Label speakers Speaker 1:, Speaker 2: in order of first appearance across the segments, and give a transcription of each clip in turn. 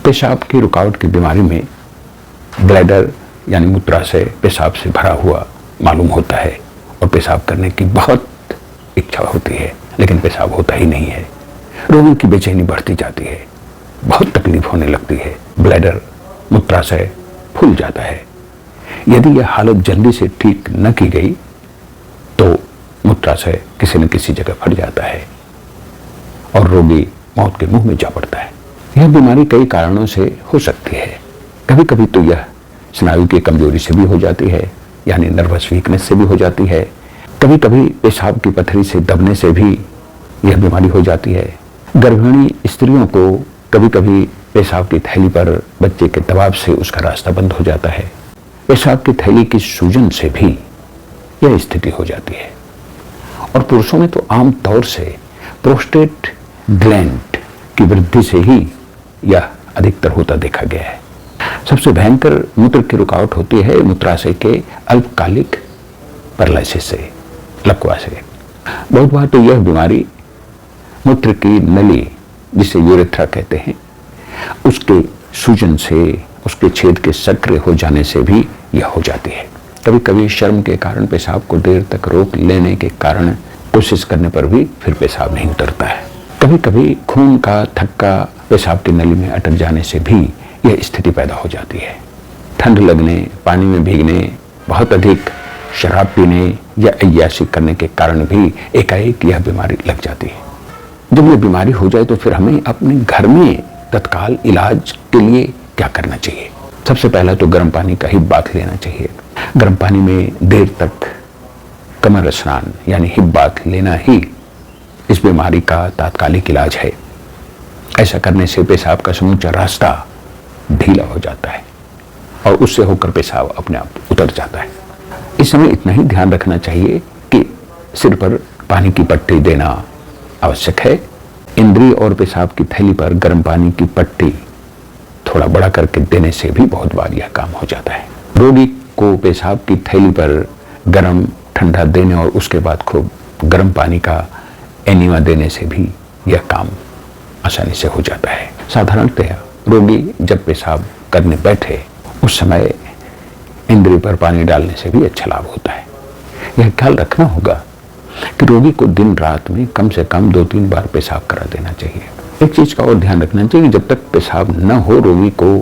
Speaker 1: पेशाब की रुकावट की बीमारी में ब्लैडर यानी मूत्राशय पेशाब से भरा हुआ मालूम होता है और पेशाब करने की बहुत इच्छा होती है, लेकिन पेशाब होता ही नहीं है। रोगी की बेचैनी बढ़ती जाती है, बहुत तकलीफ होने लगती है, ब्लैडर मूत्राशय फूल जाता है। यदि यह हालत जल्दी से ठीक न की गई तो मूत्राशय किसी न किसी जगह फट जाता है और रोगी मौत के मुंह में जा पड़ता है। यह बीमारी कई कारणों से हो सकती है। कभी कभी तो यह स्नायु की कमजोरी से भी हो जाती है, यानी नर्वस वीकनेस से भी हो जाती है। कभी कभी पेशाब की पथरी से दबने से भी यह बीमारी हो जाती है। गर्भिणी स्त्रियों को कभी कभी पेशाब की थैली पर बच्चे के दबाव से उसका रास्ता बंद हो जाता है। पेशाब की थैली की सूजन से भी यह स्थिति हो जाती है। और पुरुषों में तो आम तौर से प्रोस्टेट ग्लैंड की वृद्धि से ही यह अधिकतर होता देखा गया है। सबसे भयंकर मूत्र की रुकावट होती है मूत्राशय के अल्पकालिक पैरालिसिस से, लकवा से। बहुत बार तो यह बीमारी मूत्र की नली, जिसे यूरेथ्रा कहते हैं, उसके सूजन से, उसके छेद के सक्रिय हो जाने से भी यह हो जाती है। कभी कभी शर्म के कारण पेशाब को देर तक रोक लेने के कारण कोशिश करने पर भी फिर पेशाब नहीं उतरता है। कभी कभी खून का थक्का पेशाब की नली में अटक जाने से भी यह स्थिति पैदा हो जाती है। ठंड लगने, पानी में भीगने, बहुत अधिक शराब पीने या अय्याशी करने के कारण भी एकाएक यह बीमारी लग जाती है। जब यह बीमारी हो जाए तो फिर हमें अपने घर में तत्काल इलाज के लिए क्या करना चाहिए? सबसे पहला तो गर्म पानी का ही बाथ लेना चाहिए। गर्म पानी में देर तक कमर स्नान यानी हिप बाथ लेना ही इस बीमारी का तात्कालिक इलाज है। ऐसा करने से पेशाब का समूचा रास्ता ढीला हो जाता है और उससे होकर पेशाब अपने आप उतर जाता है। इस समय इतना ही ध्यान रखना चाहिए कि सिर पर पानी की पट्टी देना आवश्यक है। इंद्री और पेशाब की थैली पर गर्म पानी की पट्टी थोड़ा बड़ा करके देने से भी बहुत बार यह काम हो जाता है। रोगी को पेशाब की थैली पर गर्म ठंडा देने और उसके बाद खूब गर्म पानी का एनिमा देने से भी यह काम आसानी से हो जाता है। साधारणतः रोगी जब पेशाब करने बैठे उस समय इंद्री पर पानी डालने से भी अच्छा लाभ होता है। यह ख्याल रखना होगा कि रोगी को दिन रात में कम से कम 2-3 बार पेशाब करा देना चाहिए। एक चीज का और ध्यान रखना चाहिए, जब तक पेशाब न हो रोगी को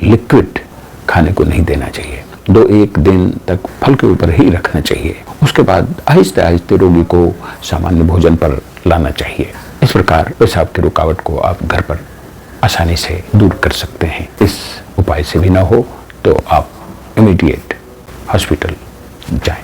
Speaker 1: लिक्विड खाने को नहीं देना चाहिए। 2-1 दिन तक फल के ऊपर ही रखना चाहिए। उसके बाद आहिस्ते आहिस्ते रोगी को सामान्य भोजन पर लाना चाहिए। इस प्रकार पेशाब की रुकावट को आप घर पर आसानी से दूर कर सकते हैं। इस उपाय से भी ना हो तो आप इमीडिएट हॉस्पिटल जाएं।